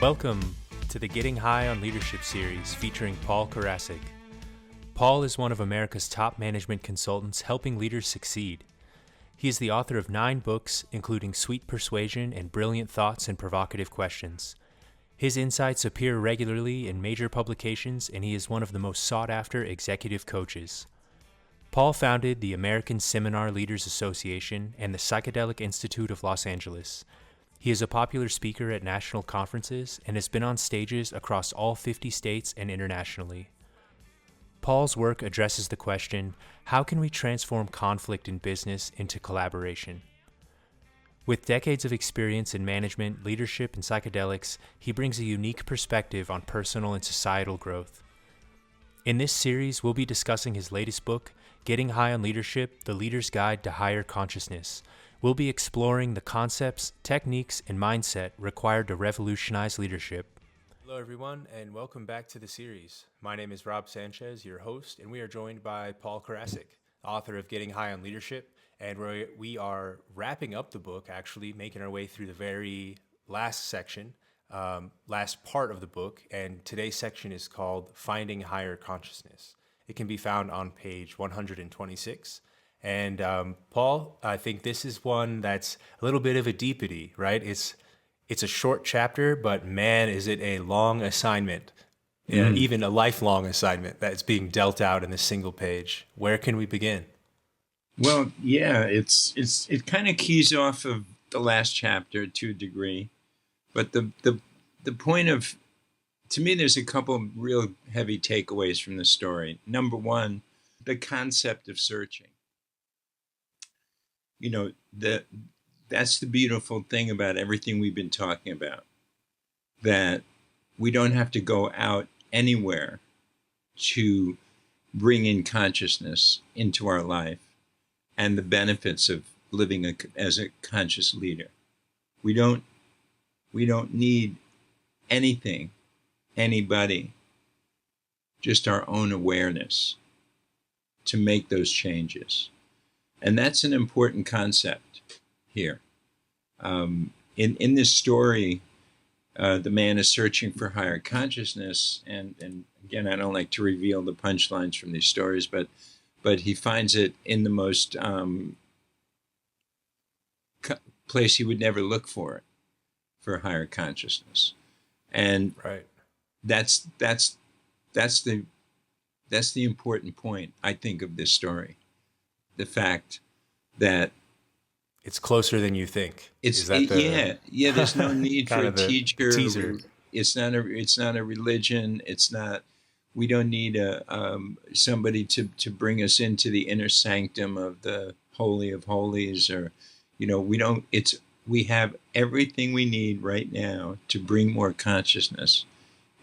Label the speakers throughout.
Speaker 1: Welcome to the Getting High on Leadership series featuring Paul Karasik. Paul is one of America's top management consultants helping leaders succeed. He is the author of 9 books, including Sweet Persuasion and Brilliant Thoughts and Provocative Questions. His insights appear regularly in major publications, and he is one of the most sought-after executive coaches. Paul founded the American Seminar Leaders Association and the Psychedelic Institute of Los Angeles. He is a popular speaker at national conferences and has been on stages across all 50 states and internationally. Paul's work addresses the question, how can we transform conflict in business into collaboration? With decades of experience in management, leadership, and psychedelics, he brings a unique perspective on personal and societal growth. In this series, we'll be discussing his latest book, Getting High on Leadership, The Leader's Guide to Higher Consciousness. We'll be exploring the concepts, techniques, and mindset required to revolutionize leadership. Hello, everyone, and welcome back to the series. My name is Sanchez, your host, and we are joined by Paul Karasik, author of Getting High on Leadership, and we are wrapping up the book, actually, making our way through the very last section, last part of the book, and today's section is called Finding Higher Consciousness. It can be found on page 126. And Paul, I think this is one that's a little bit of a deepity, right? It's a short chapter, but man, is it a long assignment, even a lifelong assignment that's being dealt out in this single page. Where can we begin?
Speaker 2: Well, yeah, it kind of keys off of the last chapter to a degree, but the point of, to me, there's a couple of real heavy takeaways from the story. Number one, the concept of searching. You know, that's the beautiful thing about everything we've been talking about, that we don't have to go out anywhere to bring in consciousness into our life and the benefits of living as a conscious leader. We don't need anything, anybody, just our own awareness to make those changes. And that's an important concept here. In this story, the man is searching for higher consciousness, and again, I don't like to reveal the punchlines from these stories, but he finds it in the most place he would never look for it, for higher consciousness, and
Speaker 1: right.
Speaker 2: That's the important point, I think, of this story. The fact that
Speaker 1: it's closer than you think.
Speaker 2: Yeah. There's no need for a teacher.
Speaker 1: Teaser.
Speaker 2: It's not a religion. We don't need somebody to bring us into the inner sanctum of the Holy of Holies, or we have everything we need right now to bring more consciousness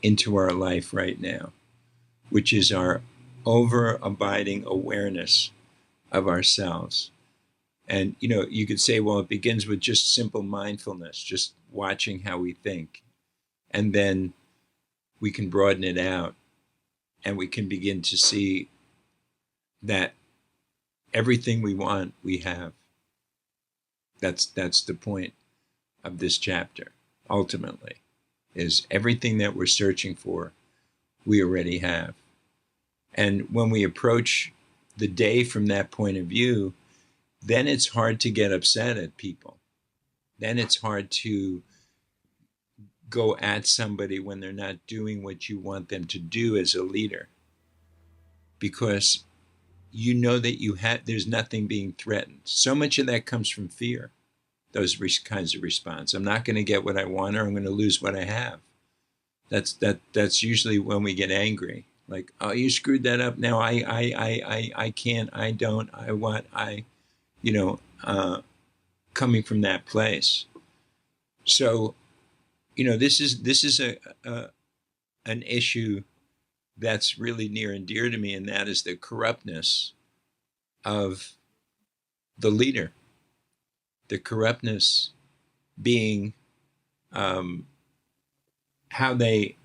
Speaker 2: into our life right now, which is our over-abiding awareness of ourselves. And, you could say, well, it begins with just simple mindfulness, just watching how we think. And then we can broaden it out, and we can begin to see that everything we want, we have. That's the point of this chapter, ultimately, is everything that we're searching for, we already have. And when we approach the day from that point of view, then it's hard to get upset at people. Then it's hard to go at somebody when they're not doing what you want them to do as a leader, because you know that there's nothing being threatened. So much of that comes from fear, those kinds of response. I'm not going to get what I want, or I'm going to lose what I have. That's usually when we get angry. Like, oh, you screwed that up. Now I can't, I don't, I want, coming from that place. So, this is an issue that's really near and dear to me, and that is the corruptness of the leader. The corruptness being how they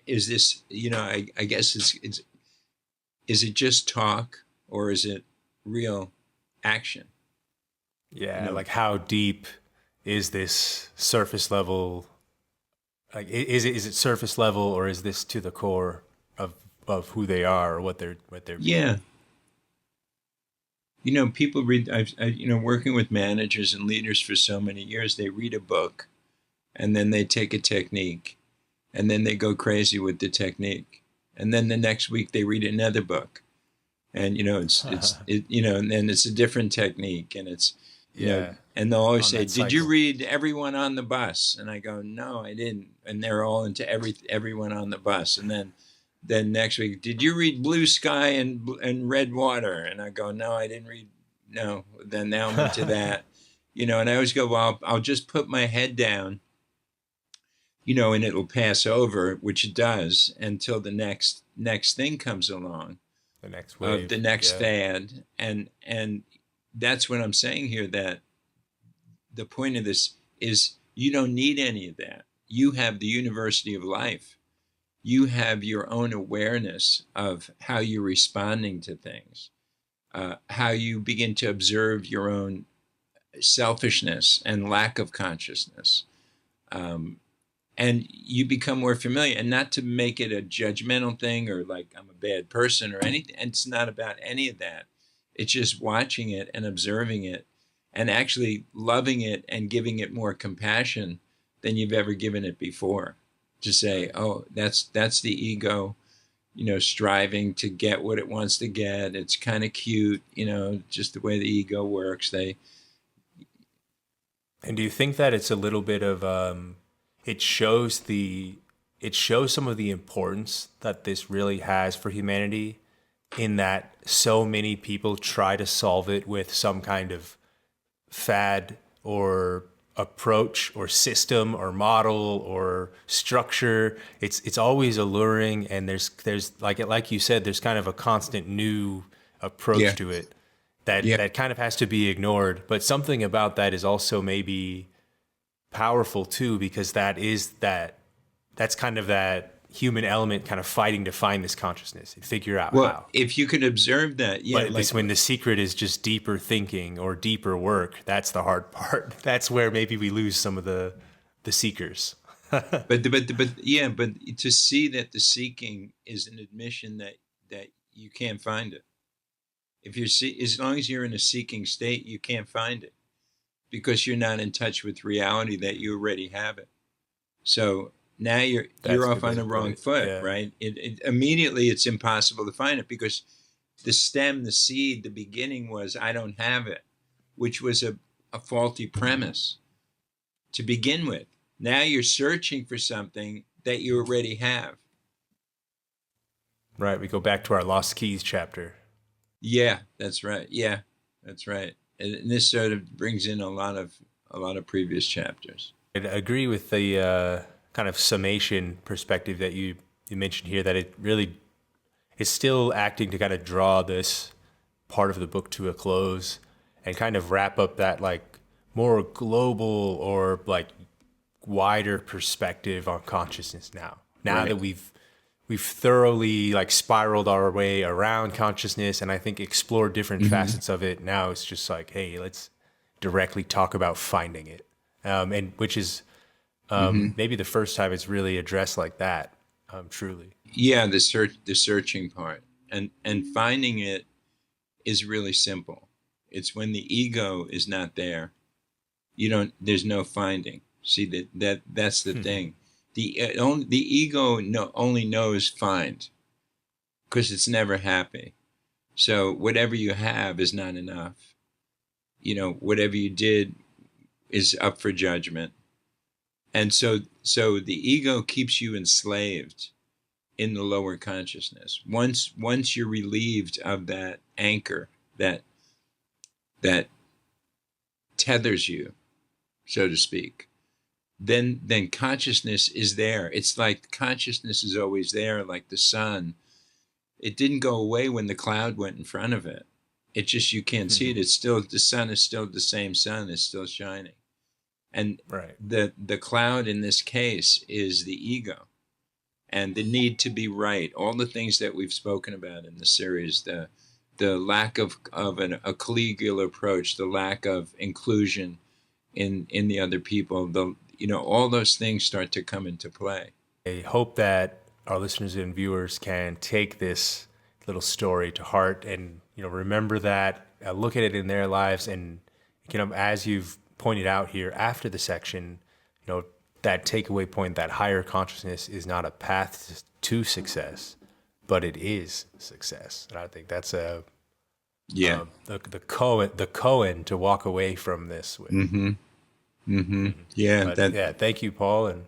Speaker 2: is this, I guess is it just talk, or is it real action?
Speaker 1: Yeah, like how deep is this surface level Like, is it surface level, or is this to the core of who they are or what they're being?
Speaker 2: Yeah. People read, working with managers and leaders for so many years, they read a book and then they take a technique and then they go crazy with the technique. And then the next week they read another book and, and then it's a different technique and
Speaker 1: Yeah,
Speaker 2: and they'll always
Speaker 1: on
Speaker 2: say,
Speaker 1: that
Speaker 2: did you
Speaker 1: cycle.
Speaker 2: read Everyone on the Bus? And I go, no, I didn't. And they're all into everyone on the bus. And then next week, did you read Blue Sky and Red Water? And I go, no, I didn't read. No. Then now I'm into that, and I always go, well, I'll just put my head down, and it'll pass over, which it does until the next thing comes along
Speaker 1: The next
Speaker 2: of the
Speaker 1: wave.
Speaker 2: next
Speaker 1: Yeah.
Speaker 2: fad. And that's what I'm saying here, that the point of this is you don't need any of that. You have the University of Life. You have your own awareness of how you're responding to things, how you begin to observe your own selfishness and lack of consciousness. And you become more familiar, and not to make it a judgmental thing or like I'm a bad person or anything. And it's not about any of that. It's just watching it and observing it and actually loving it and giving it more compassion than you've ever given it before. To say,
Speaker 1: Right.
Speaker 2: oh, that's the ego, striving to get what it wants to get. It's kind of cute, just the way the ego works.
Speaker 1: And do you think that it's a little bit of it shows some of the importance that this really has for humanity, in that so many people try to solve it with some kind of fad or approach or system or model or structure. It's always alluring, and there's like you said, there's kind of a constant new
Speaker 2: Yeah,
Speaker 1: approach to it that
Speaker 2: yeah.
Speaker 1: that kind of has to be ignored. But something about that is also maybe powerful too, because that's kind of that human element kind of fighting to find this consciousness and figure out
Speaker 2: Well,
Speaker 1: how.
Speaker 2: if you could observe that, yeah,
Speaker 1: But
Speaker 2: like
Speaker 1: this, when the secret is just deeper thinking or deeper work, that's the hard part. That's where maybe we lose some of the seekers.
Speaker 2: but to see that the seeking is an admission that you can't find it. If as long as you're in a seeking state, you can't find it because you're not in touch with reality that you already have it. So now
Speaker 1: That's
Speaker 2: you're
Speaker 1: a
Speaker 2: off
Speaker 1: good way
Speaker 2: on
Speaker 1: to
Speaker 2: the
Speaker 1: put
Speaker 2: wrong
Speaker 1: it.
Speaker 2: foot,
Speaker 1: Yeah.
Speaker 2: right? Immediately it's impossible to find it because the stem, the seed, the beginning was I don't have it, which was a faulty premise to begin with. Now you're searching for something that you already have.
Speaker 1: Right. We go back to our Lost Keys chapter.
Speaker 2: Yeah, that's right. Yeah, that's right. And this sort of brings in a lot of previous chapters.
Speaker 1: I agree with the kind of summation perspective that you mentioned here, that it really is still acting to kind of draw this part of the book to a close and kind of wrap up that like more global or like wider perspective on consciousness now. Now that
Speaker 2: Right.
Speaker 1: we've thoroughly like spiraled our way around consciousness and I think explored different
Speaker 2: Hmm.
Speaker 1: facets of it. Now it's just like, hey, let's directly talk about finding it. And which is
Speaker 2: Hmm.
Speaker 1: maybe the first time it's really addressed like that, truly.
Speaker 2: Yeah, the searching part, and finding it is really simple. It's when the ego is not there. There's no finding. See that's the thing. The ego only knows find because it's never happy. So whatever you have is not enough. Whatever you did is up for judgment. And so the ego keeps you enslaved in the lower consciousness. Once you're relieved of that anchor that that tethers you, so to speak, then consciousness is there. It's like consciousness is always there, like the sun. It didn't go away when the cloud went in front of it. It just you can't see it. It's still the sun is still the same sun, is still shining. And
Speaker 1: Right.
Speaker 2: the cloud in this case is the ego and the need to be right. All the things that we've spoken about in the series, the lack of a collegial approach, the lack of inclusion in the other people, the all those things start to come into play.
Speaker 1: I hope that our listeners and viewers can take this little story to heart and, remember that, look at it in their lives. And, as you've pointed out here after the section, that takeaway point, that higher consciousness is not a path to success, but it is success. And I think that's the Cohen to walk away from this with.
Speaker 2: Yeah.
Speaker 1: Thank you, Paul, and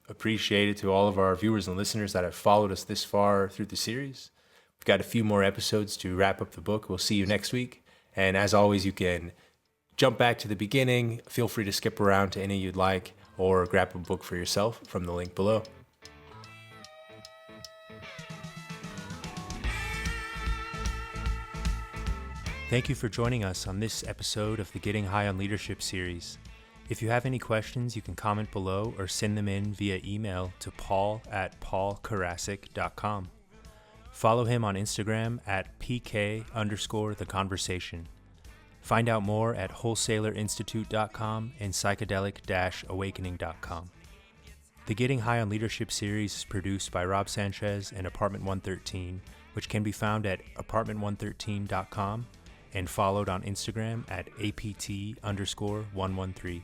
Speaker 1: appreciate it to all of our viewers and listeners that have followed us this far through the series. We've got a few more episodes to wrap up the book. We'll see you next week. And as always, you can jump back to the beginning. Feel free to skip around to any you'd like, or grab a book for yourself from the link below. Thank you for joining us on this episode of the Getting High on Leadership series. If you have any questions, you can comment below or send them in via email to paul@paulkarasik.com. Follow him on Instagram at PK_The Conversation. Find out more at wholesalerinstitute.com and psychedelic-awakening.com. The Getting High on Leadership series is produced by Rob Sanchez and Apartment 113, which can be found at apartment113.com and followed on Instagram at APT_113.